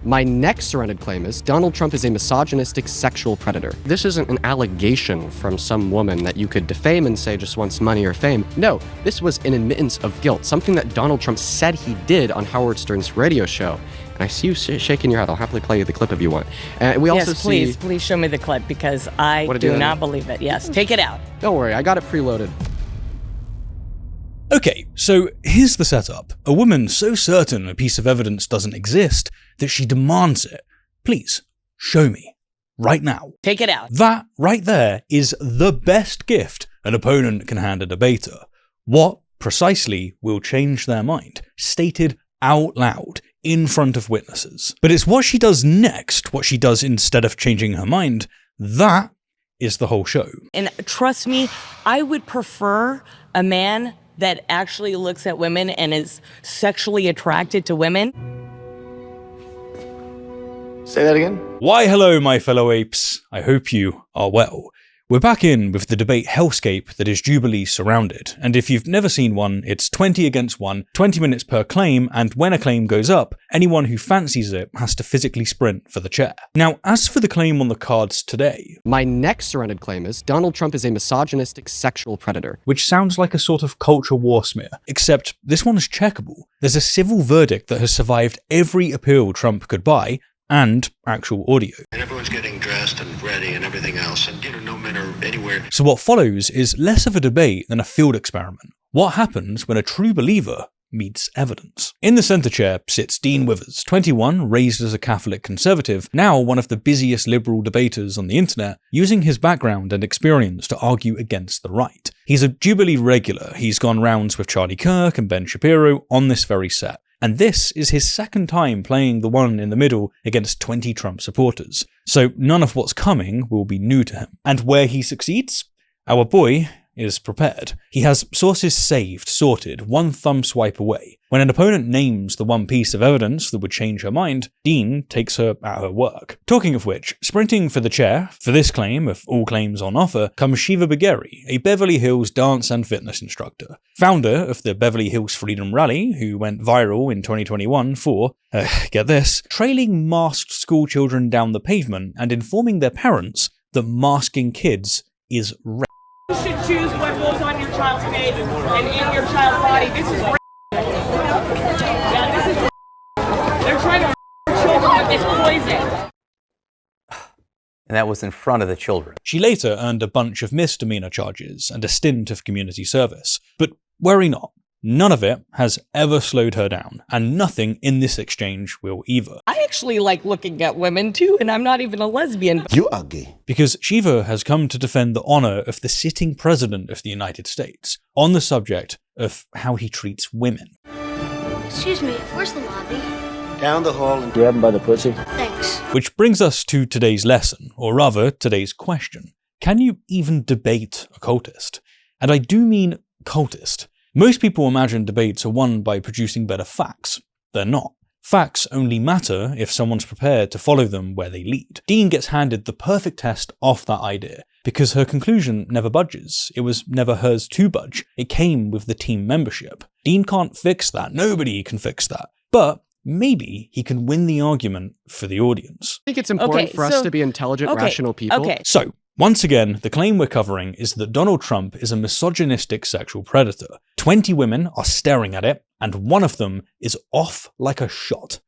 My next surrounded claim is Donald Trump is a misogynistic sexual predator. This isn't an allegation from some woman that you could defame and say just wants money or fame. No, this was an admittance of guilt, something that Donald Trump said he did on Howard Stern's radio show. And I see you shaking your head. I'll happily play you the clip if you want. And we also yes, please show me the clip because I do not believe it. Yes, take it out. Don't worry, I got it preloaded. Okay, so here's the setup. A woman so certain a piece of evidence doesn't exist that she demands it. Please, show me. Right now. Take it out. That right there is the best gift an opponent can hand a debater. What precisely will change their mind? Stated out loud, in front of witnesses. But it's what she does next, what she does instead of changing her mind, that is the whole show. And trust me, I would prefer a man that actually looks at women and is sexually attracted to women. Say that again? Why hello, my fellow apes. I hope you are well. We're back in with the debate hellscape that is Jubilee Surrounded, and if you've never seen one, it's 20 against 1, 20 minutes per claim, and when a claim goes up, anyone who fancies it has to physically sprint for the chair. Now, as for the claim on the cards today... My next surrounded claim is Donald Trump is a misogynistic sexual predator. Which sounds like a sort of culture war smear, except this one is checkable. There's a civil verdict that has survived every appeal Trump could buy, and actual audio. And everyone's getting dressed and ready and everything else, and no men are anywhere. So what follows is less of a debate than a field experiment. What happens when a true believer meets evidence? In the centre chair sits Dean Withers, 21, raised as a Catholic conservative, now one of the busiest liberal debaters on the internet, using his background and experience to argue against the right. He's a Jubilee regular. He's gone rounds with Charlie Kirk and Ben Shapiro on this very set. And this is his second time playing the one in the middle against 20 Trump supporters. So none of what's coming will be new to him. And where he succeeds? Our boy is prepared. He has sources saved, sorted, one thumb swipe away. When an opponent names the one piece of evidence that would change her mind, Dean takes her at her work. Talking of which, sprinting for the chair, for this claim of all claims on offer, comes Shiva Bagheri, a Beverly Hills dance and fitness instructor. Founder of the Beverly Hills Freedom Rally, who went viral in 2021 for, get this, trailing masked school children down the pavement and informing their parents that masking kids is You should choose what goes on your child's face and in your child's body. This is yeah, this is they're trying to children with this poison. And that was in front of the children. She later earned a bunch of misdemeanor charges and a stint of community service. But worry not. None of it has ever slowed her down, and nothing in this exchange will either. I actually like looking at women too, and I'm not even a lesbian. You are gay. Because Shiva has come to defend the honor of the sitting president of the United States on the subject of how he treats women. Excuse me, where's the lobby? Down the hall and grab him by the pussy. Thanks. Which brings us to today's lesson, or rather, today's question. Can you even debate a cultist? And I do mean cultist. Most people imagine debates are won by producing better facts. They're not. Facts only matter if someone's prepared to follow them where they lead. Dean gets handed the perfect test off that idea, because her conclusion never budges. It was never hers to budge. It came with the team membership. Dean can't fix that. Nobody can fix that. But maybe he can win the argument for the audience. I think it's important for us to be intelligent, rational people. So, once again, the claim we're covering is that Donald Trump is a misogynistic sexual predator. 20 women are staring at it, and one of them is off like a shot.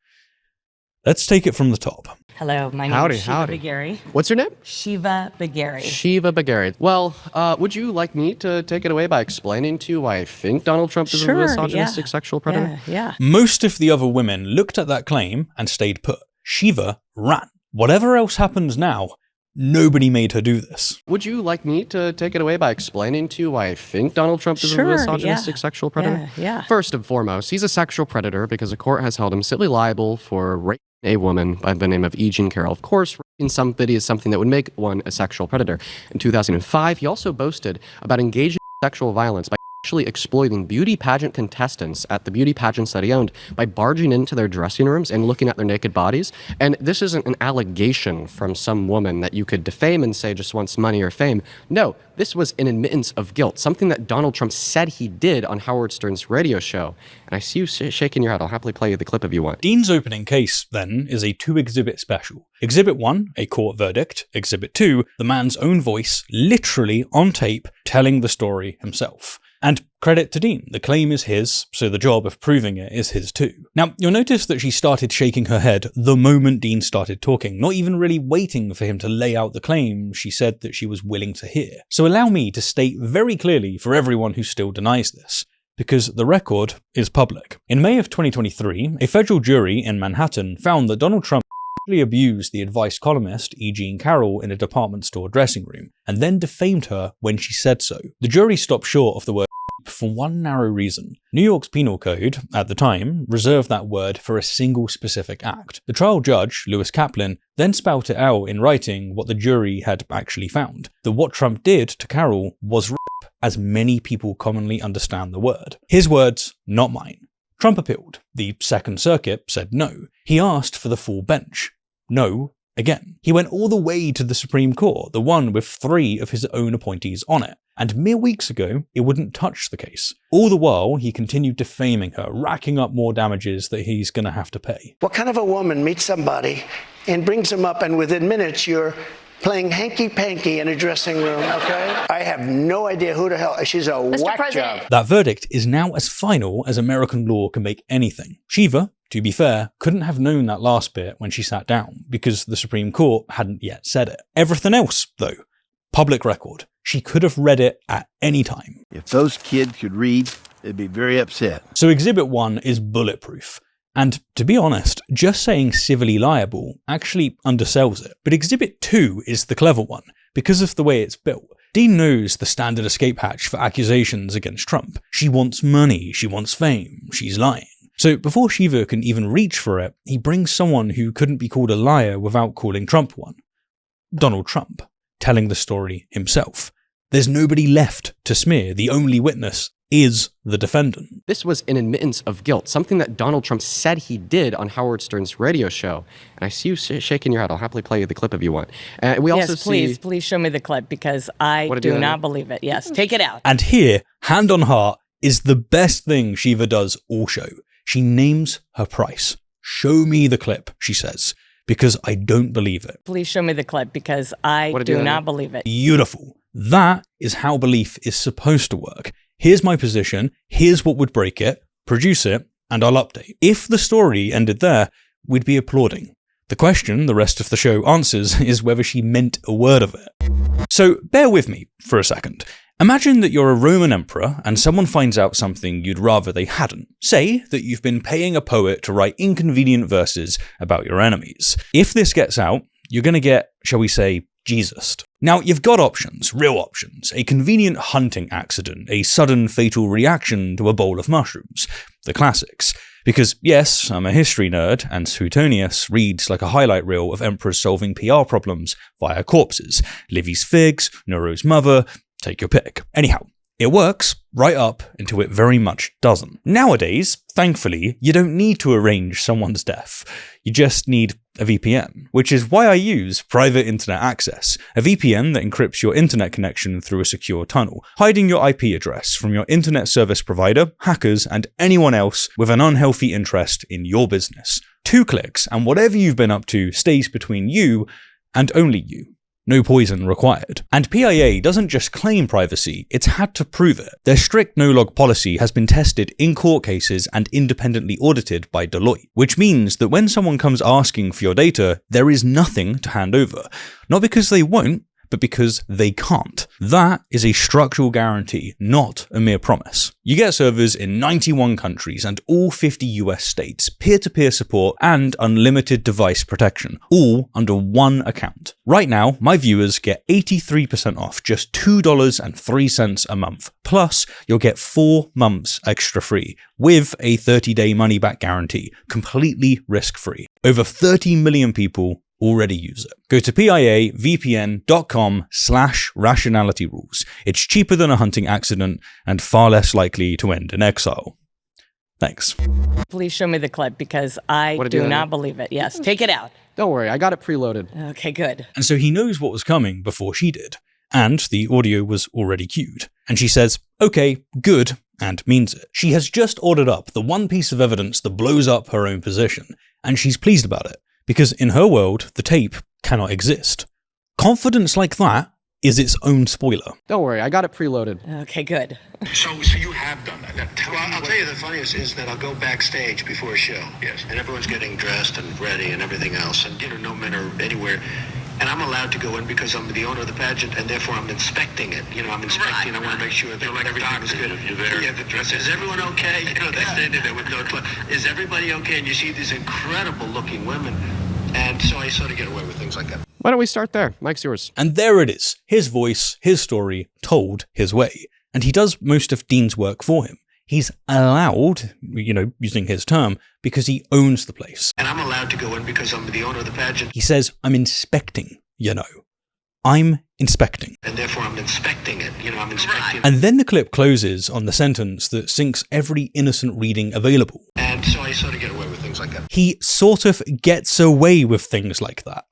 Let's take it from the top. Hello, my name is Shiva Bagheri. What's your name? Shiva Bagheri. Shiva Bagheri. Well, would you like me to take it away by explaining to you why I think Donald Trump is a misogynistic sexual predator? Yeah. Most of the other women looked at that claim and stayed put. Shiva ran. Whatever else happens now, nobody made her do this. Would you like me to take it away by explaining to you why I think Donald Trump is a misogynistic sexual predator? Yeah. First and foremost, he's a sexual predator because a court has held him civilly liable for raping a woman by the name of E. Jean Carroll. Of course, raping somebody is something that would make one a sexual predator. In 2005, he also boasted about engaging in sexual violence by actually exploiting beauty pageant contestants at the beauty pageants that he owned by barging into their dressing rooms and looking at their naked bodies. And this isn't an allegation from some woman that you could defame and say just wants money or fame. No, this was an admittance of guilt, something that Donald Trump said he did on Howard Stern's radio show. And I see you shaking your head. I'll happily play you the clip if you want. Dean's opening case, then, is a 2-exhibit special. Exhibit 1, a court verdict. Exhibit 2, the man's own voice, literally on tape, telling the story himself. And credit to Dean, the claim is his, so the job of proving it is his too. Now, you'll notice that she started shaking her head the moment Dean started talking, not even really waiting for him to lay out the claim she said that she was willing to hear. So allow me to state very clearly for everyone who still denies this, because the record is public. In May of 2023, a federal jury in Manhattan found that Donald Trump abused the advice columnist E. Jean Carroll in a department store dressing room, and then defamed her when she said so. The jury stopped short of the word for one narrow reason. New York's penal code, at the time, reserved that word for a single specific act. The trial judge, Lewis Kaplan, then spelt it out in writing what the jury had actually found, that what Trump did to Carroll was rape, as many people commonly understand the word. His words, not mine. Trump appealed. The Second Circuit said no. He asked for the full bench. No, again. He went all the way to the Supreme Court, the one with 3 of his own appointees on it. And mere weeks ago, it wouldn't touch the case. All the while, he continued defaming her, racking up more damages that he's going to have to pay. What kind of a woman meets somebody and brings them up, and within minutes you're playing hanky-panky in a dressing room, okay? I have no idea who the hell. She's a whack job. That verdict is now as final as American law can make anything. Shiva, to be fair, couldn't have known that last bit when she sat down, because the Supreme Court hadn't yet said it. Everything else, though, public record. She could have read it at any time. If those kids could read, they'd be very upset. So Exhibit 1 is bulletproof. And to be honest, just saying civilly liable actually undersells it. But Exhibit 2 is the clever one, because of the way it's built. Dean knows the standard escape hatch for accusations against Trump. She wants money, she wants fame, she's lying. So before Shiva can even reach for it, he brings someone who couldn't be called a liar without calling Trump one. Donald Trump, telling the story himself. There's nobody left to smear. The only witness is the defendant. This was an admittance of guilt, something that Donald Trump said he did on Howard Stern's radio show. And I see you shaking your head. I'll happily play you the clip if you want. We also please show me the clip, because I do not believe it. Yes, take it out. And here, hand on heart, is the best thing Shiva does all show. She names her price. Show me the clip, she says, because I don't believe it. Please show me the clip, because I do not believe it. Beautiful. That is how belief is supposed to work. Here's my position, here's what would break it, produce it, and I'll update. If the story ended there, we'd be applauding. The question the rest of the show answers is whether she meant a word of it. So bear with me for a second. Imagine that you're a Roman emperor and someone finds out something you'd rather they hadn't. Say that you've been paying a poet to write inconvenient verses about your enemies. If this gets out, you're going to get, shall we say, Jesused. Now, you've got options, real options. A convenient hunting accident, a sudden fatal reaction to a bowl of mushrooms. The classics. Because, yes, I'm a history nerd, and Suetonius reads like a highlight reel of emperors solving PR problems via corpses. Livy's figs, Nero's mother, take your pick. Anyhow, it works right up until it very much doesn't. Nowadays, thankfully, you don't need to arrange someone's death. You just need a VPN, which is why I use private internet access, a VPN that encrypts your internet connection through a secure tunnel, hiding your IP address from your internet service provider, hackers, and anyone else with an unhealthy interest in your business. 2 clicks, and whatever you've been up to stays between you and only you. No poison required. And PIA doesn't just claim privacy, it's had to prove it. Their strict no-log policy has been tested in court cases and independently audited by Deloitte, which means that when someone comes asking for your data, there is nothing to hand over. Not because they won't, but because they can't. That is a structural guarantee, not a mere promise. You get servers in 91 countries and all 50 US states, peer-to-peer support, and unlimited device protection, all under one account. Right now, my viewers get 83% off just $2.03 a month. Plus, you'll get 4 months extra free, with a 30-day money-back guarantee, completely risk-free. Over 30 million people already use it. Go to piavpn.com/rationality rules. It's cheaper than a hunting accident and far less likely to end in exile. Thanks. Please show me the clip because I do not believe it. Yes, take it out. Don't worry, I got it preloaded. Okay, good. And so he knows what was coming before she did, and the audio was already queued. And she says, okay, good, and means it. She has just ordered up the one piece of evidence that blows up her own position, and she's pleased about it, because in her world, the tape cannot exist. Confidence like that is its own spoiler. Don't worry, I got it preloaded. Okay, good. So you have done that. I'll tell you the funniest is that I'll go backstage before a show. Yes. And everyone's getting dressed and ready and everything else, and no men are anywhere. And I'm allowed to go in because I'm the owner of the pageant, and therefore I'm inspecting it. I'm inspecting. Right. I want to make sure that everything is good. You're there. Yeah, the dress. Is everyone okay? They're standing there with no clothes. Is everybody okay? And you see these incredible-looking women, and so I sort of get away with things like that. Why don't we start there? Mike's yours. And there it is. His voice, his story, told his way. And he does most of Dean's work for him. He's allowed, using his term, because he owns the place. And I'm allowed to go in because I'm the owner of the pageant. He says, I'm inspecting, I'm inspecting. And therefore I'm inspecting it. I'm inspecting. And then the clip closes on the sentence that sinks every innocent reading available. And so I sort of get away with things like that. He sort of gets away with things like that.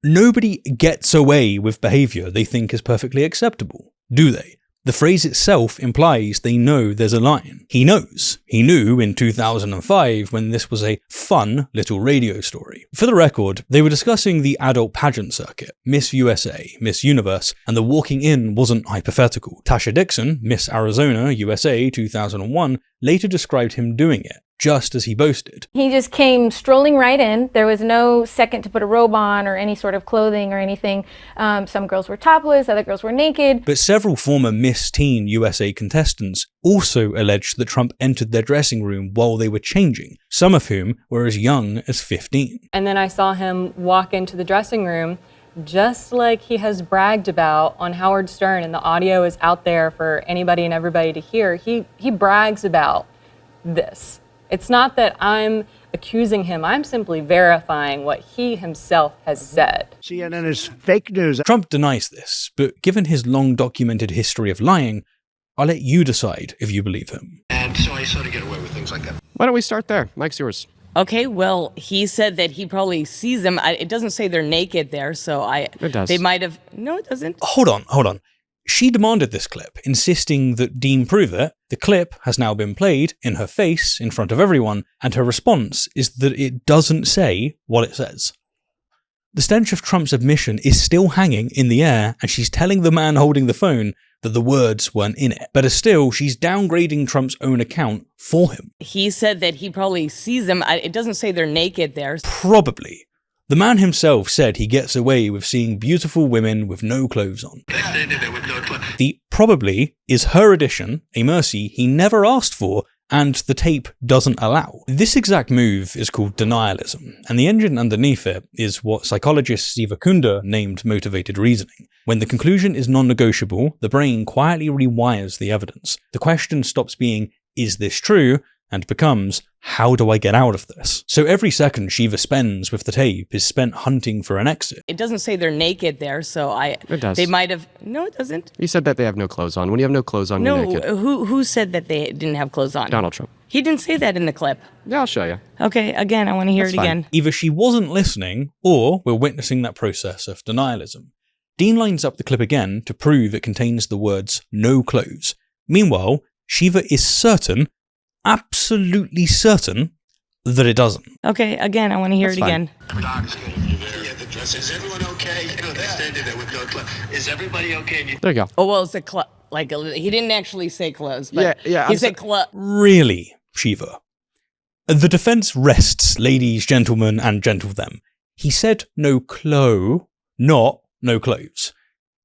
Nobody gets away with behavior they think is perfectly acceptable, do they? The phrase itself implies they know there's a line. He knows. He knew in 2005 when this was a fun little radio story. For the record, they were discussing the adult pageant circuit, Miss USA, Miss Universe, and the walking in wasn't hypothetical. Tasha Dixon, Miss Arizona, USA 2001, later described him doing it, just as he boasted. He just came strolling right in. There was no second to put a robe on or any sort of clothing or anything. Some girls were topless, other girls were naked. But several former Miss Teen USA contestants also alleged that Trump entered their dressing room while they were changing, some of whom were as young as 15. And then I saw him walk into the dressing room just like he has bragged about on Howard Stern, and the audio is out there for anybody and everybody to hear. He brags about this. It's not that I'm accusing him, I'm simply verifying what he himself has said. CNN is fake news. Trump denies this, but given his long documented history of lying, I'll let you decide if you believe him. And so I sort of get away with things like that. Why don't we start there? Mike's yours. Okay, well, he said that he probably sees them. It doesn't say they're naked there, so It does. They might have. No, it doesn't. Hold on. She demanded this clip, insisting that Dean prove it. The clip has now been played in her face in front of everyone, and her response is that it doesn't say what it says. The stench of Trump's admission is still hanging in the air, and she's telling the man holding the phone that the words weren't in it. Better still, she's downgrading Trump's own account for him. He said that he probably sees them. It doesn't say they're naked there. Probably. The man himself said he gets away with seeing beautiful women with no clothes on. The probably is her addition, a mercy he never asked for, and the tape doesn't allow. This exact move is called denialism, and the engine underneath it is what psychologist Shiva Bagheri named motivated reasoning. When the conclusion is non-negotiable, the brain quietly rewires the evidence. The question stops being, is this true? And becomes, how do I get out of this? So every second Shiva spends with the tape is spent hunting for an exit. It doesn't say they're naked there, so It does. They might have. No, it doesn't. You said that they have no clothes on. When you have no clothes on, you're naked. Who said that they didn't have clothes on? Donald Trump. He didn't say that in the clip. Yeah, I'll show you. Okay, again, I want to hear it again. Either she wasn't listening, or we're witnessing that process of denialism. Dean lines up the clip again to prove it contains the words no clothes. Meanwhile, Shiva is certain, absolutely certain, that it doesn't. Okay, again, I want to hear it again. Is everyone okay? They're standing there with no clothes. Is everybody okay? There you go. Oh, well, it's he didn't actually say clothes, but yeah, he said clothes. Really, Shiva? The defense rests, ladies, gentlemen, and gentle them. He said no clo, not no clothes.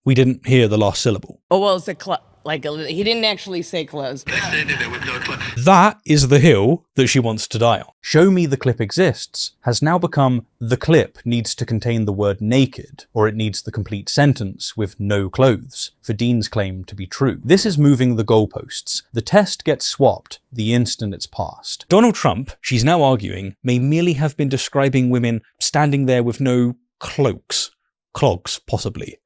We didn't hear the last syllable. Oh, well, it's Like, he didn't actually say clothes. That is the hill that she wants to die on. Show me the clip exists has now become the clip needs to contain the word naked, or it needs the complete sentence with no clothes for Dean's claim to be true. This is moving the goalposts. The test gets swapped the instant it's passed. Donald Trump, she's now arguing, may merely have been describing women standing there with no cloaks. Clogs, possibly.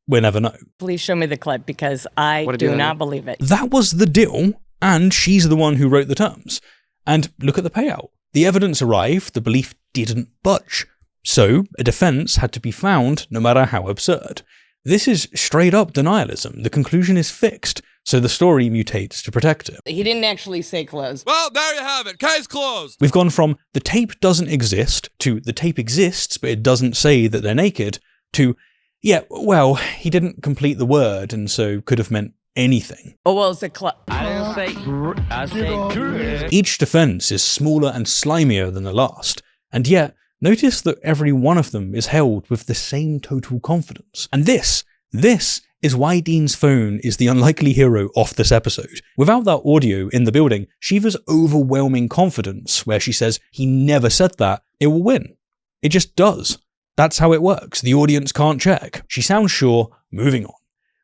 We'll never know. Please show me the clip, because I do not believe it. That was the deal, and she's the one who wrote the terms. And look at the payout. The evidence arrived, the belief didn't budge. So, a defense had to be found, no matter how absurd. This is straight up denialism. The conclusion is fixed, so the story mutates to protect it. He didn't actually say clothes. Well, there you have it. Case closed. We've gone from the tape doesn't exist to the tape exists, but it doesn't say that they're naked, to yeah, well, he didn't complete the word, and so could have meant anything. Oh, well, it's a club. I say Each defense is smaller and slimier than the last, and yet, notice that every one of them is held with the same total confidence. And this is why Dean's phone is the unlikely hero of this episode. Without that audio in the building, Shiva's overwhelming confidence, where she says he never said that, it will win. It just does. That's how it works. The audience can't check. She sounds sure, moving on.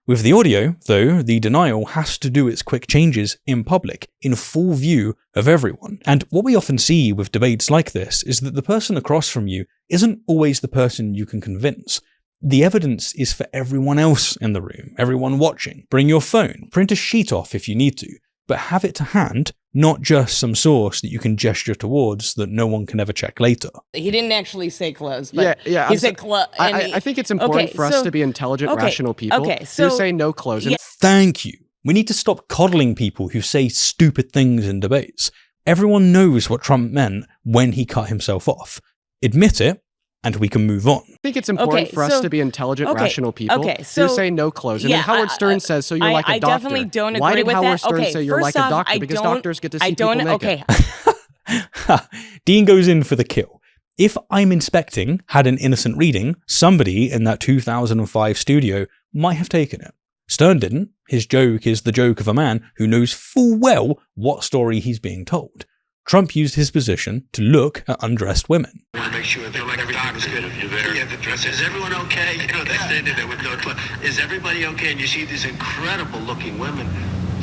With the audio, though, the denial has to do its quick changes in public, in full view of everyone. And what we often see with debates like this is that the person across from you isn't always the person you can convince. The evidence is for everyone else in the room, everyone watching. Bring your phone, print a sheet off if you need to, but have it to hand, not just some source that you can gesture towards that no one can ever check later. He didn't actually say clothes, but yeah. he said clothes. I think it's important for us to be intelligent, rational people who say no clothes. Yeah. Thank you. We need to stop coddling people who say stupid things in debates. Everyone knows what Trump meant when he cut himself off. Admit it, and we can move on. I think it's important for us to be intelligent, rational people who say no clothes. And then Howard Stern says, so you're like a doctor. I definitely don't agree Why did with Howard that? Stern say you're like a doctor? Because doctors get to see people naked. Dean goes in for the kill. If I'm inspecting had an innocent reading, somebody in that 2005 studio might have taken it. Stern didn't. His joke is the joke of a man who knows full well what story he's being told. Trump used his position to look at undressed women. I want to make sure that like everything was good. Yeah, the dress. Is everyone okay? You know, they're standing there with no clothes. Is everybody okay? And you see these incredible looking women.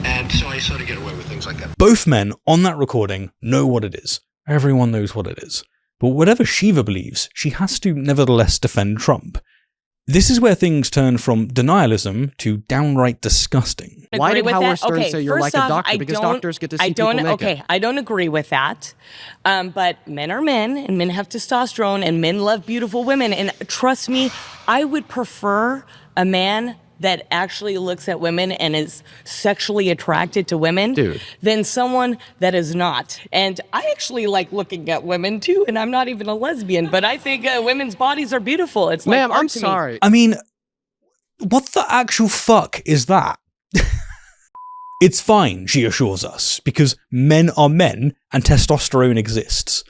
And so I sort of get away with things like that. Both men on that recording know what it is. Everyone knows what it is. But whatever Shiva believes, she has to nevertheless defend Trump. This is where things turn from denialism to downright disgusting. Why did Howard Stern say you're like a doctor? Because doctors get to see people naked. Okay, I don't agree with that. But men are men, and men have testosterone, and men love beautiful women. And trust me, I would prefer a man that actually looks at women and is sexually attracted to women than someone that is not. And I actually like looking at women too, and I'm not even a lesbian, but I think women's bodies are beautiful. It's like Ma'am, I'm sorry. I mean, what the actual fuck is that? It's fine, she assures us, because men are men and testosterone exists.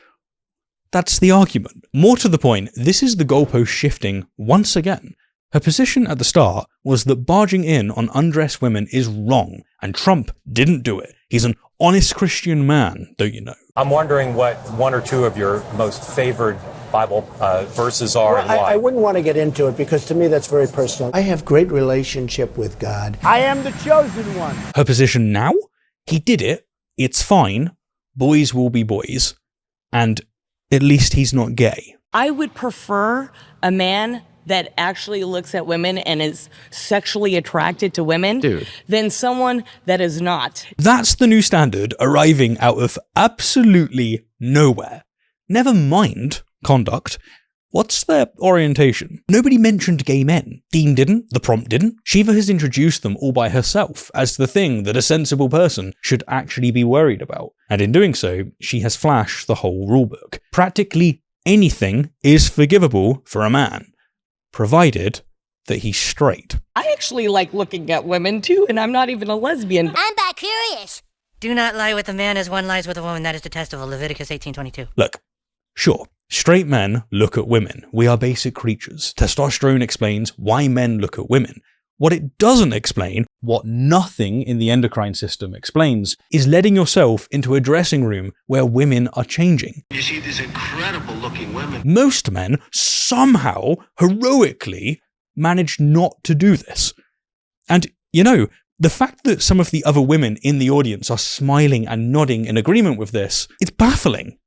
That's the argument. More to the point, this is the goalpost shifting once again. Her position at the start was that barging in on undressed women is wrong, and Trump didn't do it. He's an honest Christian man, don't you know? I'm wondering what one or two of your most favored Bible verses are and why. I wouldn't want to get into it because to me that's very personal. I have great relationship with God. I am the chosen one. Her position now? He did it. It's fine. Boys will be boys. And at least he's not gay. I would prefer a man that actually looks at women and is sexually attracted to women than someone that is not. That's the new standard arriving out of absolutely nowhere. Never mind conduct. What's their orientation? Nobody mentioned gay men. Dean didn't, the prompt didn't. Shiva has introduced them all by herself as the thing that a sensible person should actually be worried about. And in doing so, she has flashed the whole rulebook. Practically anything is forgivable for a man, provided that he's straight. I actually like looking at women too, and I'm not even a lesbian. I'm bi-curious. Do not lie with a man as one lies with a woman. That is detestable. Leviticus 18:22. Look, sure, straight men look at women. We are basic creatures. Testosterone explains why men look at women. What it doesn't explain, what nothing in the endocrine system explains, is letting yourself into a dressing room where women are changing. You see these incredible looking women. Most men somehow, heroically, manage not to do this. And, you know, the fact that some of the other women in the audience are smiling and nodding in agreement with this, it's baffling.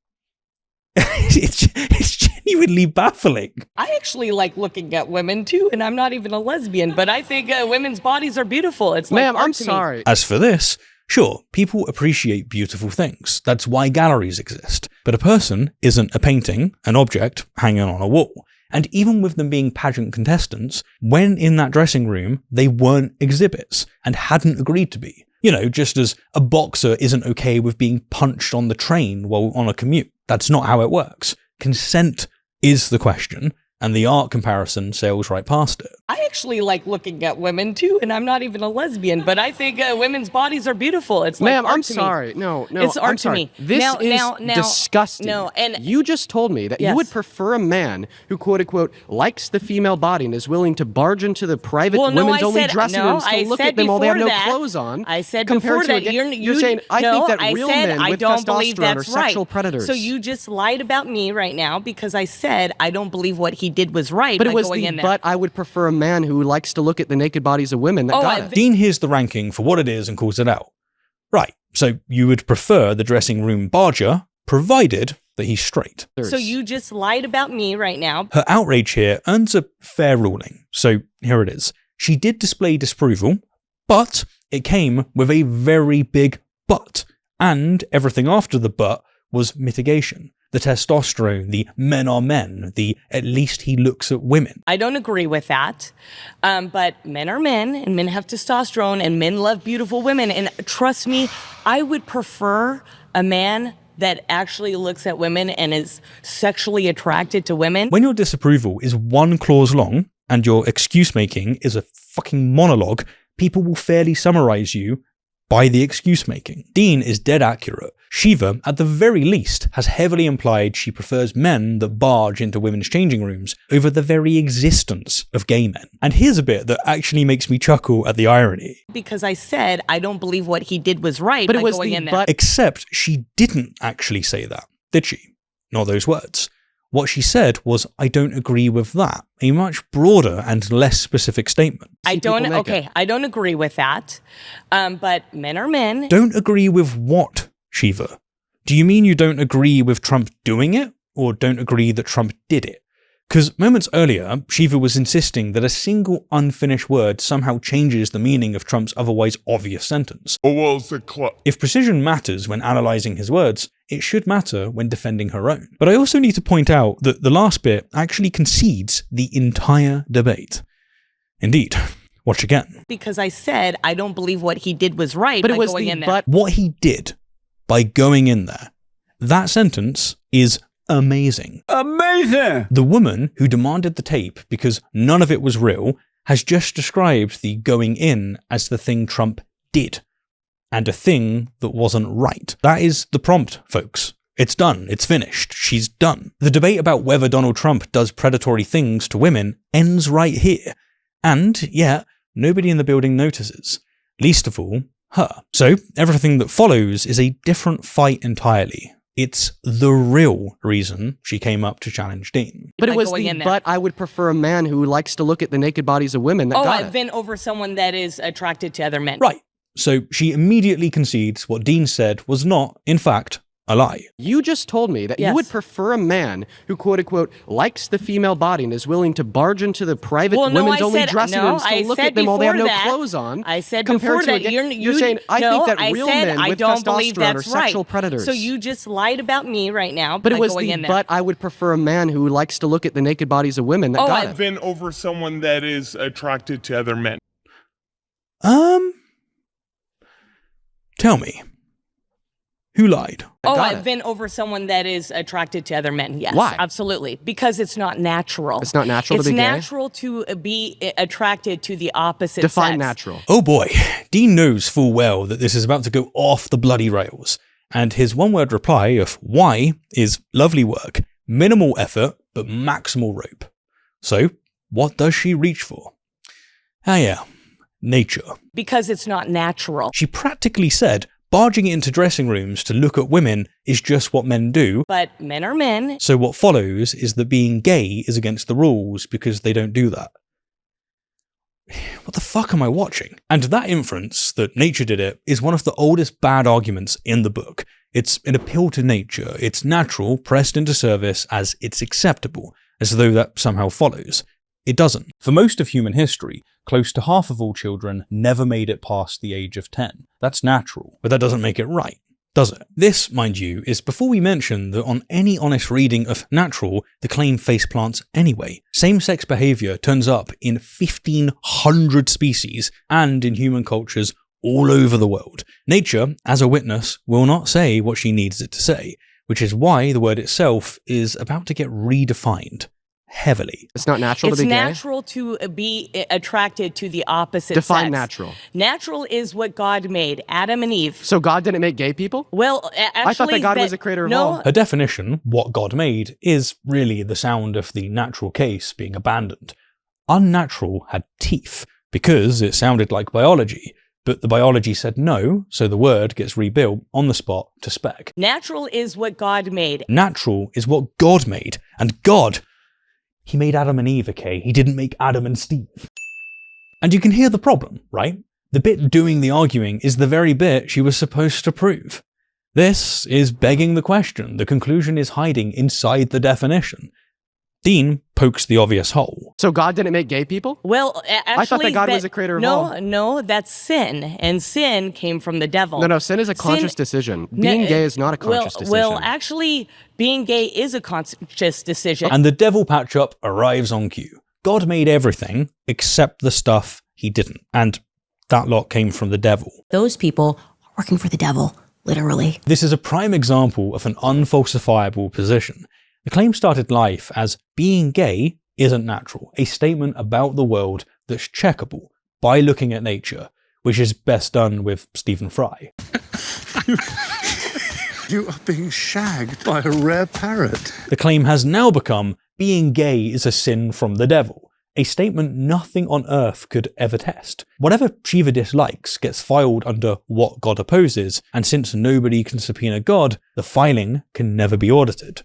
It's genuinely baffling. I actually like looking at women too, and I'm not even a lesbian, but I think women's bodies are beautiful. It's like Ma'am, art I'm to me. sorry. As for this, sure, people appreciate beautiful things. That's why galleries exist. But a person isn't a painting, an object hanging on a wall. And even with them being pageant contestants, when in that dressing room, they weren't exhibits and hadn't agreed to be. You know, just as a boxer isn't okay with being punched on the train while on a commute. That's not how it works. Consent is the question, and the art comparison sails right past it. I actually like looking at women too, and I'm not even a lesbian, but I think women's bodies are beautiful. It's like Ma'am, art I'm to sorry. me. No, It's art I'm to sorry. me. This is disgusting. No, and you just told me that Yes. you would prefer a man who, quote unquote, likes the female body and is willing to barge into the private women's only dressing rooms to look at them while they have no clothes on. I said compared before to that you're saying I think that real men I with don't believe testosterone that's are sexual right. predators. So you just lied about me right now because I said I don't believe what he did was right. But by it was going the in there. but I would prefer a man who likes to look at the naked bodies of women that got it. Dean hears the ranking for what it is and calls it out. Right, so you would prefer the dressing room barger, provided that he's straight. So you just lied about me right now. Her outrage here earns a fair ruling, so here it is. She did display disapproval, but it came with a very big but, and everything after the but was mitigation. The testosterone, the men are men, the at least he looks at women. I don't agree with that, but men are men, and men have testosterone, and men love beautiful women. And trust me, I would prefer a man that actually looks at women and is sexually attracted to women. When your disapproval is one clause long, and your excuse making is a fucking monologue, people will fairly summarize you by the excuse making. Dean is dead accurate. Shiva, at the very least, has heavily implied she prefers men that barge into women's changing rooms over the very existence of gay men. And here's a bit that actually makes me chuckle at the irony. Because I said I don't believe what he did was right. But it by was going the in there. but. Except she didn't actually say that, did she? Not those words. What she said was, I don't agree with that. A much broader and less specific statement. I don't agree with that, but men are men. Don't agree with what, Shiva? Do you mean you don't agree with Trump doing it, or don't agree that Trump did it? Because moments earlier, Shiva was insisting that a single unfinished word somehow changes the meaning of Trump's otherwise obvious sentence. If precision matters when analysing his words, it should matter when defending her own. But I also need to point out that the last bit actually concedes the entire debate. Indeed. Watch again. Because I said I don't believe what he did was right. But by it was going the in there. but. What he did by going in there, that sentence is amazing. Amazing! The woman who demanded the tape because none of it was real has just described the going in as the thing Trump did, and a thing that wasn't right. That is the prompt, folks. It's done. It's finished. She's done. The debate about whether Donald Trump does predatory things to women ends right here. And, yeah, nobody in the building notices. Least of all, her. So, everything that follows is a different fight entirely. It's the real reason she came up to challenge Dean. But it was going the in there. but I would prefer a man who likes to look at the naked bodies of women that got I've it. been over someone that is attracted to other men. Right. So she immediately concedes what Dean said was not, in fact, a lie. You just told me that you would prefer a man who, quote unquote, likes the female body and is willing to barge into the private women's only dressing rooms to look at them while they have no clothes on. I said compared before to that you're saying I think that real men with testosterone are sexual predators. So you just lied about me right now. But by it was going the in there. but I would prefer a man who likes to look at the naked bodies of women that got it. I've been over someone that is attracted to other men. Tell me. Who lied? I've been over someone that is attracted to other men. Yes. Why? Absolutely. Because it's not natural. It's not natural to be gay? It's natural to be attracted to the opposite Define sex. natural. Oh boy, Dean knows full well that this is about to go off the bloody rails. And his one-word reply of why is lovely work, minimal effort, but maximal rope. So, what does she reach for? Ah yeah, nature. Because it's not natural. She practically said barging into dressing rooms to look at women is just what men do. But men are men. So what follows is that being gay is against the rules because they don't do that. What the fuck am I watching? And that inference, that nature did it, is one of the oldest bad arguments in the book. It's an appeal to nature. It's natural, pressed into service as it's acceptable, as though that somehow follows. It doesn't. For most of human history, close to half of all children never made it past the age of 10. That's natural, but that doesn't make it right, does it? This, mind you, is before we mention that on any honest reading of natural, the claim faceplants anyway. Same-sex behaviour turns up in 1,500 species and in human cultures all over the world. Nature, as a witness, will not say what she needs it to say, which is why the word itself is about to get redefined. Heavily. It's not natural to be gay? It's natural to be attracted to the opposite Define sex. natural. Natural is what God made, Adam and Eve. So God didn't make gay people? Well, actually... I thought that God was a creator of all. Her definition, what God made, is really the sound of the natural case being abandoned. Unnatural had teeth, because it sounded like biology, but the biology said no, so the word gets rebuilt on the spot to spec. Natural is what God made. Natural is what God made, and God... He made Adam and Eve, okay? He didn't make Adam and Steve. And you can hear the problem, right? The bit doing the arguing is the very bit she was supposed to prove. This is begging the question. The conclusion is hiding inside the definition. Dean pokes the obvious hole. So God didn't make gay people? Well, actually... I thought that God was a creator of all. No, that's sin. And sin came from the devil. No, sin is a conscious decision. Being gay is not a conscious decision. Well, actually, being gay is a conscious decision. And the devil patch-up arrives on cue. God made everything except the stuff he didn't. And that lot came from the devil. Those people are working for the devil, literally. This is a prime example of an unfalsifiable position. The claim started life as being gay isn't natural, a statement about the world that's checkable by looking at nature, which is best done with Stephen Fry. You are being shagged by a rare parrot. The claim has now become being gay is a sin from the devil, a statement nothing on earth could ever test. Whatever Shiva dislikes gets filed under what God opposes, and since nobody can subpoena God, the filing can never be audited.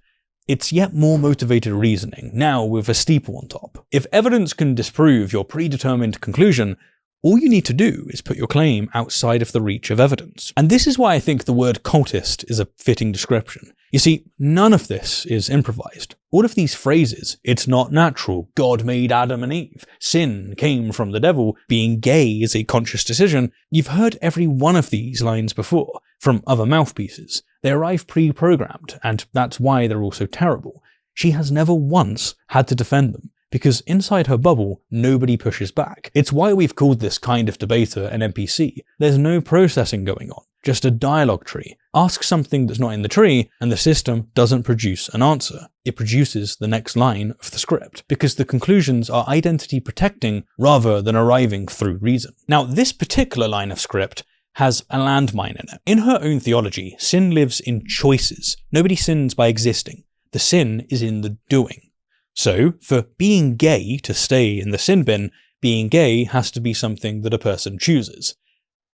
It's yet more motivated reasoning, now with a steeple on top. If evidence can disprove your predetermined conclusion, all you need to do is put your claim outside of the reach of evidence. And this is why I think the word cultist is a fitting description. You see, none of this is improvised. All of these phrases, it's not natural, God made Adam and Eve, sin came from the devil, being gay is a conscious decision, you've heard every one of these lines before, from other mouthpieces. They arrive pre-programmed, and that's why they're all so terrible. She has never once had to defend them, because inside her bubble, nobody pushes back. It's why we've called this kind of debater an NPC. There's no processing going on, just a dialogue tree. Ask something that's not in the tree, and the system doesn't produce an answer. It produces the next line of the script, because the conclusions are identity protecting rather than arriving through reason. Now, this particular line of script has a landmine in it. In her own theology, sin lives in choices. Nobody sins by existing. The sin is in the doing. So, for being gay to stay in the sin bin, being gay has to be something that a person chooses.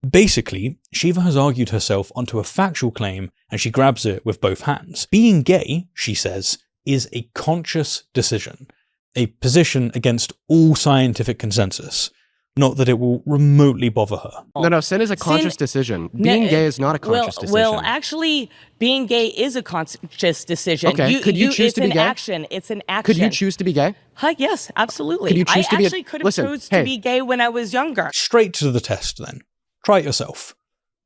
Basically, Shiva has argued herself onto a factual claim and she grabs it with both hands. Being gay, she says, is a conscious decision, a position against all scientific consensus. Not that it will remotely bother her. No, sin is a conscious decision. Being gay is not a conscious decision. Well, actually, being gay is a conscious decision. Okay, could you choose to be gay? It's an action. Could you choose to be gay? Yes, absolutely. Could you choose to be actually could have chosen to be gay when I was younger. Straight to the test then. Try it yourself.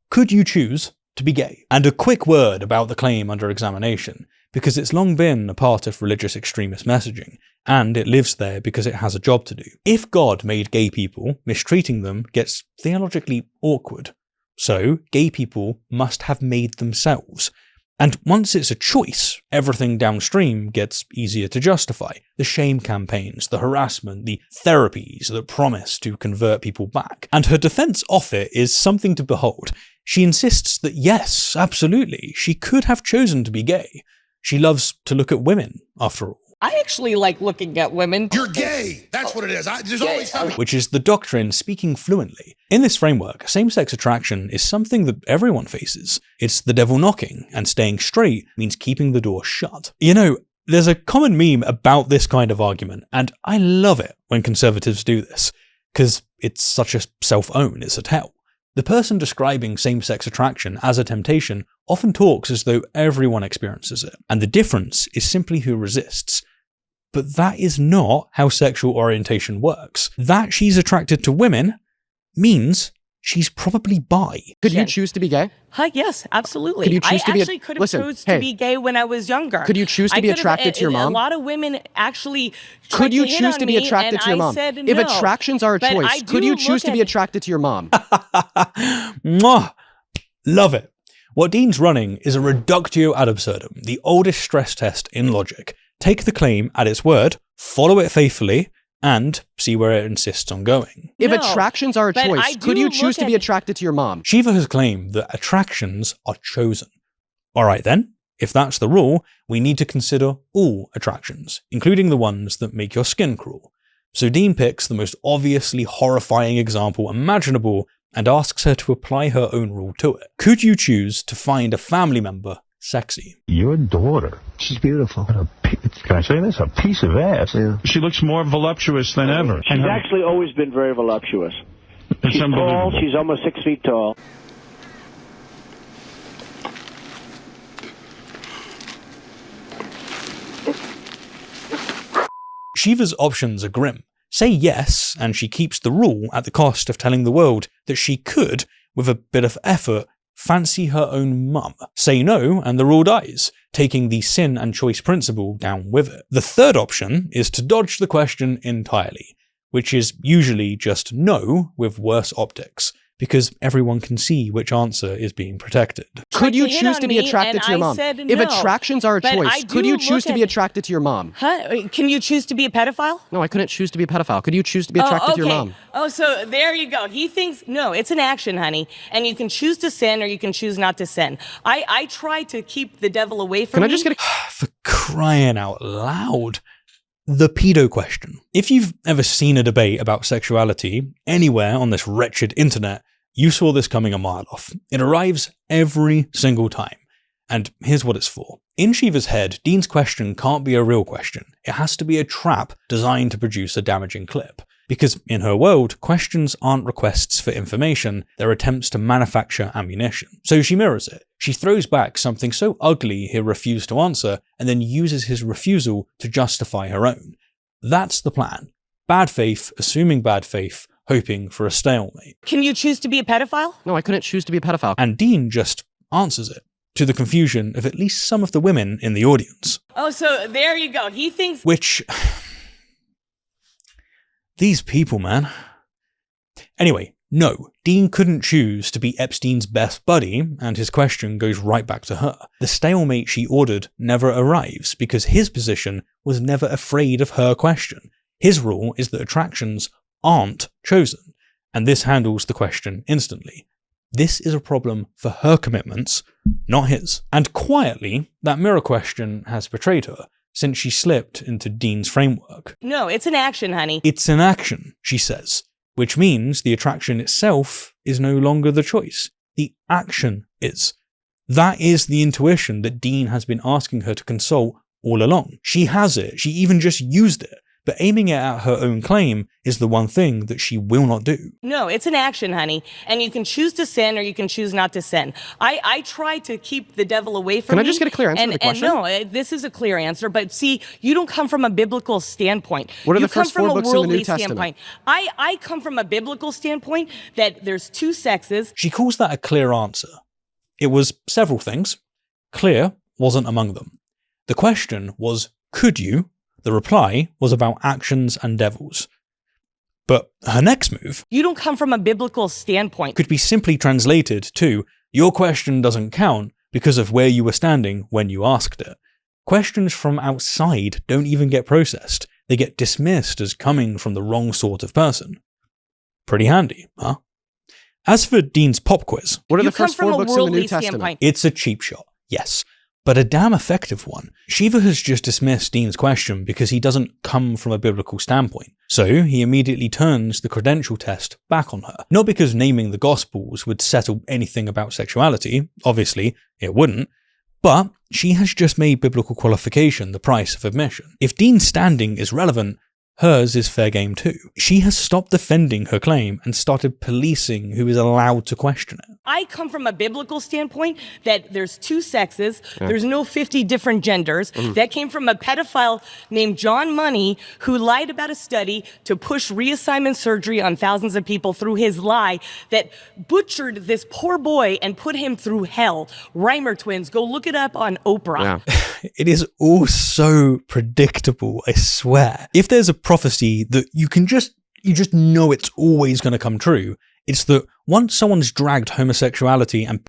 Could you choose to be gay? And a quick word about the claim under examination, because it's long been a part of religious extremist messaging, and it lives there because it has a job to do. If God made gay people, mistreating them gets theologically awkward. So, gay people must have made themselves. And once it's a choice, everything downstream gets easier to justify. The shame campaigns, the harassment, the therapies that promise to convert people back. And her defense of it is something to behold. She insists that yes, absolutely, she could have chosen to be gay. She loves to look at women, after all. I actually like looking at women. You're gay. That's what it is. There's always something. Which is the doctrine speaking fluently. In this framework, same-sex attraction is something that everyone faces. It's the devil knocking, and staying straight means keeping the door shut. You know, there's a common meme about this kind of argument, and I love it when conservatives do this, because it's such a self-own, it's a tell. The person describing same-sex attraction as a temptation often talks as though everyone experiences it, and the difference is simply who resists. But that is not how sexual orientation works. That she's attracted to women means she's probably bi. Could you choose to be gay? Hi, yes, absolutely. Could you choose to be actually could have chosen to be gay when I was younger. Could you choose to be attracted to your mom? A lot of women actually could you choose to be attracted to your mom? If attractions are a choice, could you choose to be attracted to your mom? Mwah! Love it. What Dean's running is a reductio ad absurdum, the oldest stress test in logic. Take the claim at its word, follow it faithfully, and see where it insists on going. If attractions are a choice, could you choose to be attracted to your mom? Shiva has claimed that attractions are chosen. Alright then, if that's the rule, we need to consider all attractions, including the ones that make your skin crawl. So Dean picks the most obviously horrifying example imaginable and asks her to apply her own rule to it. Could you choose to find a family member sexy? Your daughter. She's beautiful. Can I say this? A piece of ass. Yeah. She looks more voluptuous than ever. She's actually always been very voluptuous. She's tall. She's almost 6 feet tall. Shiva's options are grim. Say yes, and she keeps the rule at the cost of telling the world that she could, with a bit of effort, fancy her own mum. Say no, and the rule dies, taking the sin and choice principle down with it. The third option is to dodge the question entirely, which is usually just no with worse optics, because everyone can see which answer is being protected. Could you choose to be attracted to your mom? If attractions are a choice, could you choose to be attracted to your mom? Huh? Can you choose to be a pedophile? No, I couldn't choose to be a pedophile. Could you choose to be attracted to your mom? Oh, so there you go. He thinks, no, it's an action, honey. And you can choose to sin or you can choose not to sin. I try to keep the devil away from me. Can I just get a... For crying out loud. The pedo question. If you've ever seen a debate about sexuality anywhere on this wretched internet, you saw this coming a mile off. It arrives every single time. And here's what it's for. In Shiva's head, Dean's question can't be a real question. It has to be a trap designed to produce a damaging clip. Because in her world, questions aren't requests for information, they're attempts to manufacture ammunition. So she mirrors it. She throws back something so ugly he'll refuse to answer, and then uses his refusal to justify her own. That's the plan. Bad faith, assuming bad faith, hoping for a stalemate. Can you choose to be a pedophile? No, I couldn't choose to be a pedophile. And Dean just answers it, to the confusion of at least some of the women in the audience. Oh, so there you go. He thinks... Which... These people, man. Anyway, no, Dean couldn't choose to be Epstein's best buddy, and his question goes right back to her. The stalemate she ordered never arrives, because his position was never afraid of her question. His rule is that attractions aren't chosen, and this handles the question instantly. This is a problem for her commitments, not his. And quietly, that mirror question has betrayed her, since she slipped into Dean's framework. No, it's an action, honey. It's an action, she says, which means the attraction itself is no longer the choice. The action is. That is the intuition that Dean has been asking her to consult all along. She has it, she even just used it, but aiming it at her own claim is the one thing that she will not do. No, it's an action, honey. And you can choose to sin or you can choose not to sin. I try to keep the devil away from me. Can I just get a clear answer to the question? And no, this is a clear answer. But see, you don't come from a biblical standpoint. What are the first 4 books in the New Testament? I come from a biblical standpoint that there's 2 sexes. She calls that a clear answer. It was several things. Clear wasn't among them. The question was, could you? The reply was about actions and devils. But her next move... You don't come from a biblical standpoint. ...could be simply translated to, your question doesn't count because of where you were standing when you asked it. Questions from outside don't even get processed. They get dismissed as coming from the wrong sort of person. Pretty handy, huh? As for Dean's pop quiz... What are the first 4 books in the New Testament? It's a cheap shot, yes. but a damn effective one. Shiva has just dismissed Dean's question because he doesn't come from a biblical standpoint, so he immediately turns the credential test back on her. Not because naming the Gospels would settle anything about sexuality, obviously it wouldn't, but she has just made biblical qualification the price of admission. If Dean's standing is relevant, hers is fair game too. She has stopped defending her claim and started policing who is allowed to question it. I come from a biblical standpoint that there's two sexes, there's no 50 different genders. That came from a pedophile named John Money who lied about a study to push reassignment surgery on thousands of people through his lie that butchered this poor boy and put him through hell. Reimer twins, go look it up on Oprah. It is all so predictable, I swear. If there's a prophecy that you just know it's always going to come true, it's that once someone's dragged homosexuality and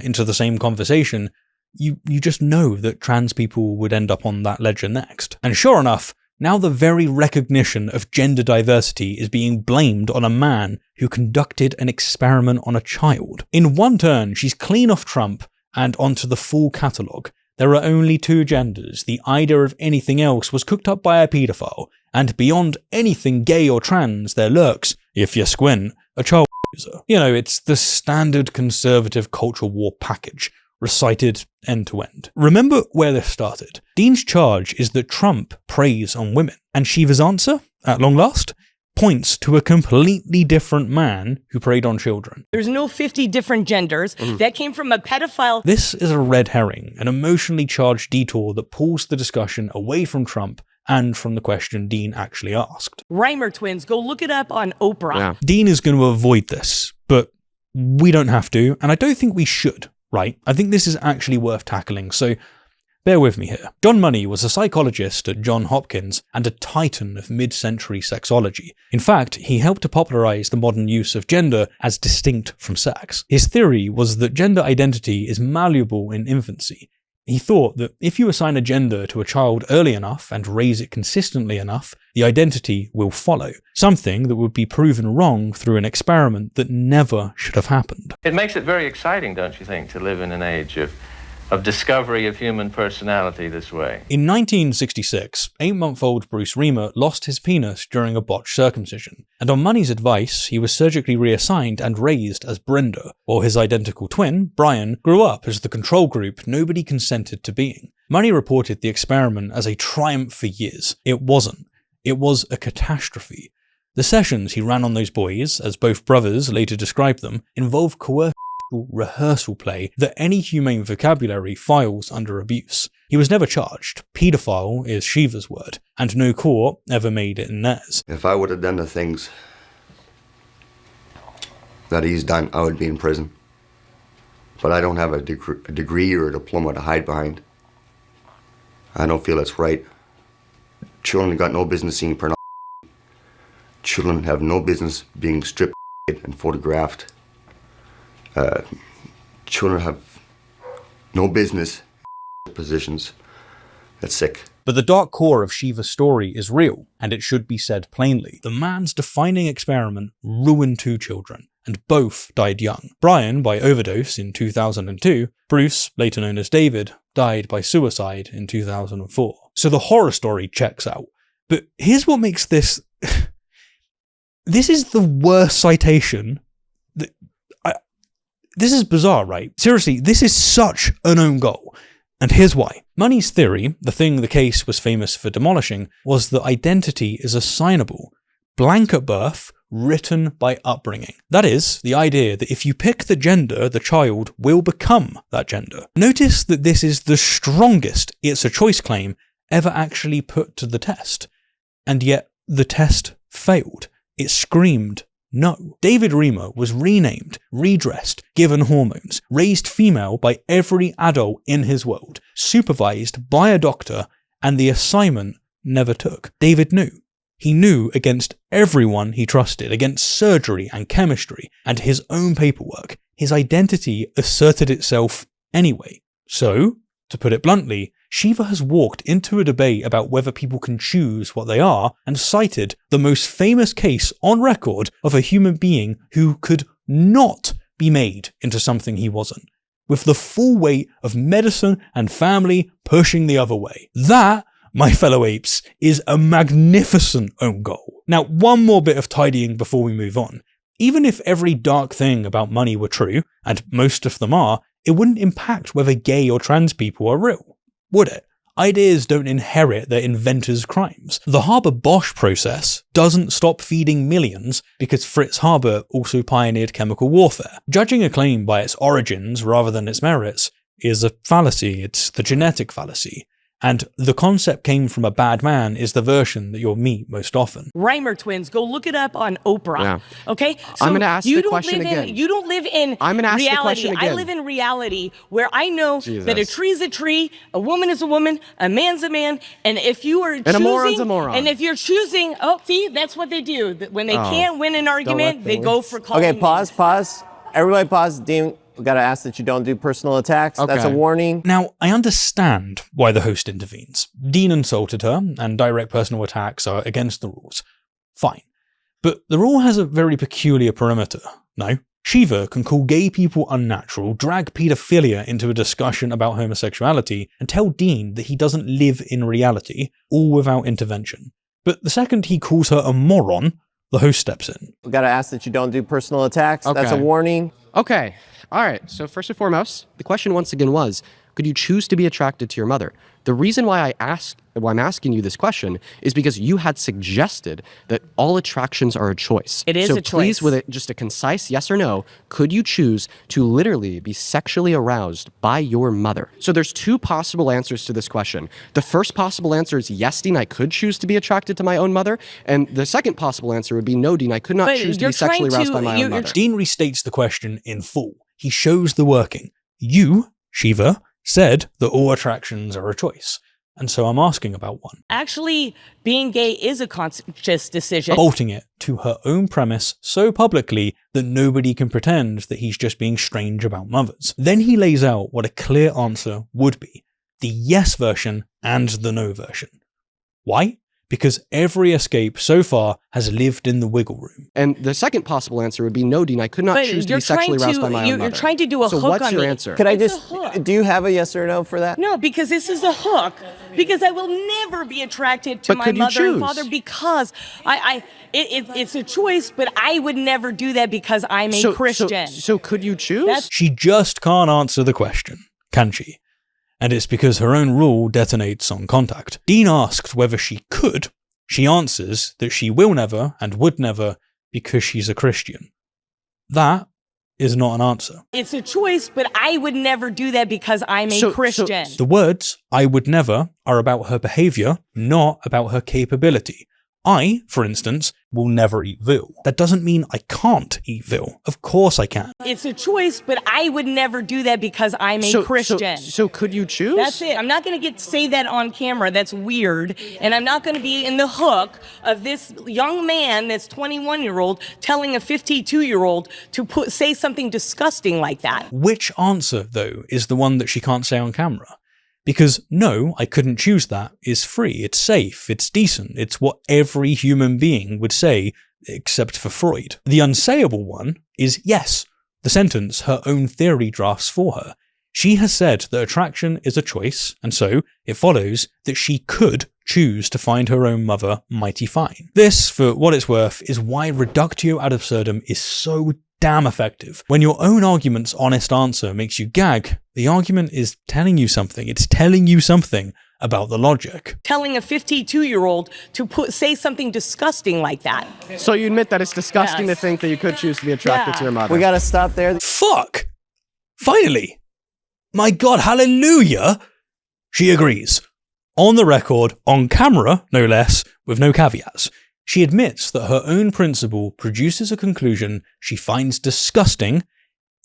into the same conversation, you just know that trans people would end up on that ledger next. And sure enough, now the very recognition of gender diversity is being blamed on a man who conducted an experiment on a child. In one turn, she's clean off Trump and onto the full catalogue. There are only two genders. The idea of anything else was cooked up by a paedophile, and beyond anything gay or trans, there lurks, if you squint, a child user. You know, it's the standard conservative culture war package, recited end to end. Remember where this started. Dean's charge is that Trump preys on women, and Shiva's answer, at long last, points to a completely different man who preyed on children. There's no 50 different genders. That came from a pedophile. This is a red herring, an emotionally charged detour that pulls the discussion away from Trump and from the question Dean actually asked. Reimer twins, go look it up on Oprah. Dean is going to avoid this, but we don't have to, and I don't think we should, right? I think this is actually worth tackling, so bear with me here. John Money was a psychologist at Johns Hopkins and a titan of mid-century sexology. In fact, he helped to popularize the modern use of gender as distinct from sex. His theory was that gender identity is malleable in infancy. He thought that if you assign a gender to a child early enough and raise it consistently enough, the identity will follow, something that would be proven wrong through an experiment that never should have happened. It makes it very exciting, don't you think, to live in an age of discovery of human personality this way. In 1966, 8-month-old Bruce Reimer lost his penis during a botched circumcision, and on Money's advice, he was surgically reassigned and raised as Brenda, while his identical twin, Brian, grew up as the control group nobody consented to being. Money reported the experiment as a triumph for years. It wasn't. It was a catastrophe. The sessions he ran on those boys, as both brothers later described them, involved coercive rehearsal play that any humane vocabulary files under abuse. He was never charged. Paedophile is Shiva's word, and no court ever made it in theirs. If I would have done the things that he's done, I would be in prison. But I don't have a degree or a diploma to hide behind. I don't feel it's right. Children got no business seeing pornography. Children have no business being stripped and photographed. Children have no business positions. That's sick. But the dark core of Shiva's story is real, and it should be said plainly. The man's defining experiment ruined 2 children, and both died young. Brian by overdose in 2002, Bruce, later known as David, died by suicide in 2004. So the horror story checks out. But here's what makes this... This is the worst citation that... This is bizarre, right? Seriously, this is such an own goal. And here's why. Money's theory, the thing the case was famous for demolishing, was that identity is assignable, blank at birth, written by upbringing. That is, the idea that if you pick the gender, the child will become that gender. Notice that this is the strongest it's a choice claim ever actually put to the test. And yet, the test failed. It screamed no. David Reimer was renamed, redressed, given hormones, raised female by every adult in his world, supervised by a doctor, and the assignment never took. David knew. He knew against everyone he trusted, against surgery and chemistry, and his own paperwork. His identity asserted itself anyway. So, to put it bluntly, Shiva has walked into a debate about whether people can choose what they are and cited the most famous case on record of a human being who could not be made into something he wasn't. with the full weight of medicine and family pushing the other way. That, my fellow apes, is a magnificent own goal. Now, one more bit of tidying before we move on. Even if every dark thing about money were true, and most of them are, it wouldn't impact whether gay or trans people are real, would it? Ideas don't inherit their inventors' crimes. The Haber-Bosch process doesn't stop feeding millions because Fritz Haber also pioneered chemical warfare. Judging a claim by its origins rather than its merits is a fallacy. It's the genetic fallacy. And the concept came from a bad man is the version that you'll meet most often. Reimer twins, go look it up on Oprah. Yeah. Okay? So I'm going to ask the question again. You don't live in I'm going to ask reality. the question again. I live in reality where I know Jesus. that a tree is a tree, a woman is a woman, a man's a man, and if you are choosing, a moron's a moron. And if you're choosing, oh, see, that's what they do. When they can't win an argument, they go for calling. Okay, pause. Everybody pause. Dean, we gotta ask that you don't do personal attacks. Okay. That's a warning. Now, I understand why the host intervenes. Dean insulted her, and direct personal attacks are against the rules. Fine. But the rule has a very peculiar perimeter, no? Shiva can call gay people unnatural, drag paedophilia into a discussion about homosexuality, and tell Dean that he doesn't live in reality, all without intervention. But the second he calls her a moron, the host steps in. We gotta ask that you don't do personal attacks. Okay. That's a warning. Okay. All right. So first and foremost, the question once again was, could you choose to be attracted to your mother? The reason why I'm asking you this question is because you had suggested that all attractions are a choice. It is so a choice. Please, with just a concise yes or no, could you choose to literally be sexually aroused by your mother? So there's two possible answers to this question. The first possible answer is yes, Dean, I could choose to be attracted to my own mother. And the second possible answer would be no, Dean, I could not choose to be sexually aroused by my own mother. Dean restates the question in full. He shows the working. You, Shiva, said that all attractions are a choice. And so I'm asking about one. Actually, being gay is a conscious decision. Bolting it to her own premise so publicly that nobody can pretend that he's just being strange about mothers. Then he lays out what a clear answer would be. The yes version and the no version. Why? Because every escape so far has lived in the wiggle room. And the second possible answer would be no, Dean, I could not choose to be sexually aroused by my own mother. You're trying to do a hook on me. So what's your answer? Could I do you have a yes or no for that? No, because this is a hook. Because I will never be attracted to my mother and father because it's a choice, but I would never do that because I'm a Christian. So could you choose? She just can't answer the question, can she? And it's because her own rule detonates on contact. Dean asked whether she could. She answers that she will never and would never because she's a Christian. That is not an answer. It's a choice, but I would never do that because I'm a Christian. The words, I would never, are about her behavior, not about her capability. I, for instance, will never eat veal. That doesn't mean I can't eat veal. Of course I can. It's a choice, but I would never do that because I'm a Christian. So could you choose? That's it. I'm not going to say that on camera. That's weird. And I'm not going to be in the hook of this young man that's 21-year-old telling a 52-year-old to say something disgusting like that. Which answer, though, is the one that she can't say on camera? Because no, I couldn't choose that is free, it's safe, it's decent, it's what every human being would say, except for Freud. The unsayable one is yes, the sentence her own theory drafts for her. She has said that attraction is a choice, and so it follows that she could choose to find her own mother mighty fine. This, for what it's worth, is why reductio ad absurdum is so damn effective. When your own argument's honest answer makes you gag, the argument is telling you something. It's telling you something about the logic. Telling a 52-year-old to say something disgusting like that. So you admit that it's disgusting to think that you could choose to be attracted to your mother. We gotta stop there. Fuck! Finally! My God, hallelujah! She agrees. On the record, on camera, no less, with no caveats. She admits that her own principle produces a conclusion she finds disgusting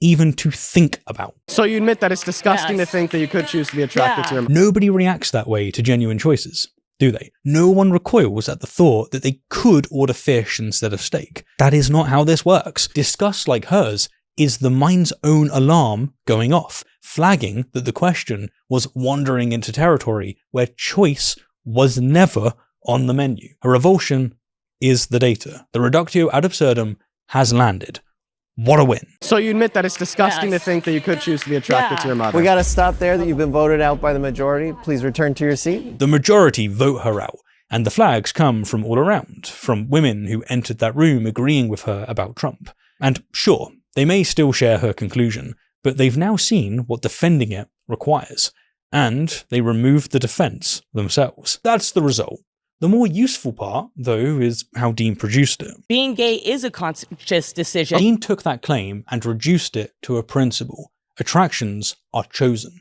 even to think about. So you admit that it's disgusting to think that you could choose to be attracted to your mother. Nobody reacts that way to genuine choices, do they? No one recoils at the thought that they could order fish instead of steak. That is not how this works. Disgust like hers is the mind's own alarm going off, flagging that the question was wandering into territory where choice was never on the menu. Her revulsion is the data. The reductio ad absurdum has landed. What a win. So you admit that it's disgusting to think that you could choose to be attracted to your mother. We got to stop there that you've been voted out by the majority. Please return to your seat. The majority vote her out, and the flags come from all around, from women who entered that room agreeing with her about Trump. And sure, they may still share her conclusion, but they've now seen what defending it requires, and they removed the defense themselves. That's the result. The more useful part, though, is how Dean produced it. Being gay is a conscious decision. Dean took that claim and reduced it to a principle. Attractions are chosen.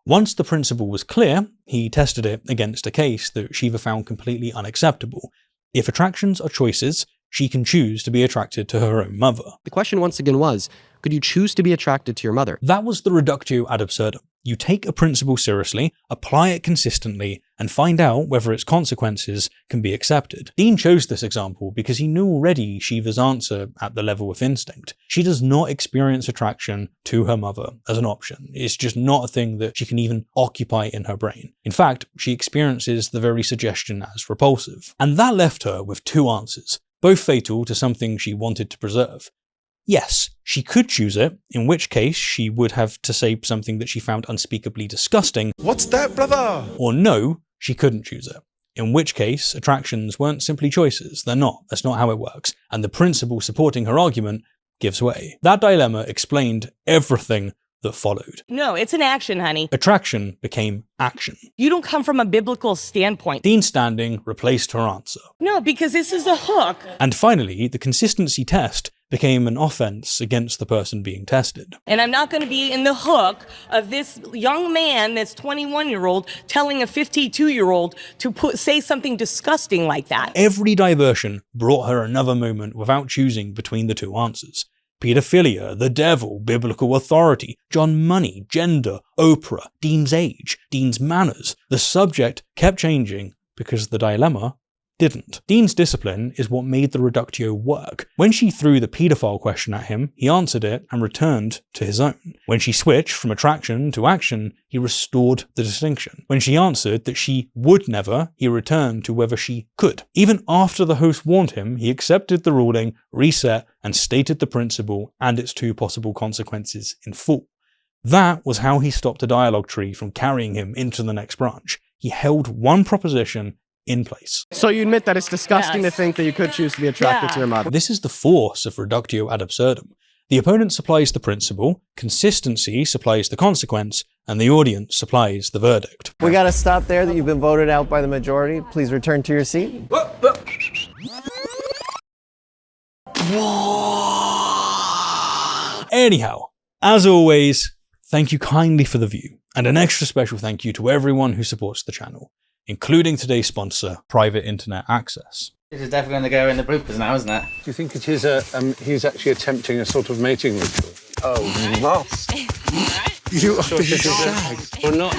Once the principle was clear, he tested it against a case that Shiva found completely unacceptable. If attractions are choices, she can choose to be attracted to her own mother. The question once again was, could you choose to be attracted to your mother? That was the reductio ad absurdum. You take a principle seriously, apply it consistently, and find out whether its consequences can be accepted. Dean chose this example because he knew already Shiva's answer at the level of instinct. She does not experience attraction to her mother as an option. It's just not a thing that she can even occupy in her brain. In fact, she experiences the very suggestion as repulsive. And that left her with two answers, both fatal to something she wanted to preserve. Yes, she could choose it, in which case she would have to say something that she found unspeakably disgusting. What's that, brother? Or no, she couldn't choose it. In which case, attractions weren't simply choices. They're not. That's not how it works. And the principle supporting her argument gives way. That dilemma explained everything that followed. No, it's an action, honey. Attraction became action. You don't come from a biblical standpoint. Dean's standing replaced her answer. No, because this is a hook. And finally, the consistency test became an offense against the person being tested. And I'm not going to be in the hook of this young man that's 21-year-old telling a 52-year-old to say something disgusting like that. Every diversion brought her another moment without choosing between the two answers. Pedophilia, the devil, biblical authority, John Money, gender, Oprah, Dean's age, Dean's manners. The subject kept changing because the dilemma didn't. Dean's discipline is what made the reductio work. When she threw the paedophile question at him, he answered it and returned to his own. When she switched from attraction to action, he restored the distinction. When she answered that she would never, he returned to whether she could. Even after the host warned him, he accepted the ruling, reset, and stated the principle and its two possible consequences in full. That was how he stopped the dialogue tree from carrying him into the next branch. He held one proposition in place. So you admit that it's disgusting to think that you could choose to be attracted to your mother. This is the force of reductio ad absurdum. The opponent supplies the principle, consistency supplies the consequence, and the audience supplies the verdict. We got to stop there that you've been voted out by the majority. Please return to your seat. Anyhow, as always, thank you kindly for the view, and an extra special thank you to everyone who supports the channel, including today's sponsor, Private Internet Access. This is definitely going to go in the bloopers now, isn't it? Do you think it is he's actually attempting a sort of mating ritual? Oh, Ross. You are being shagged. Or not.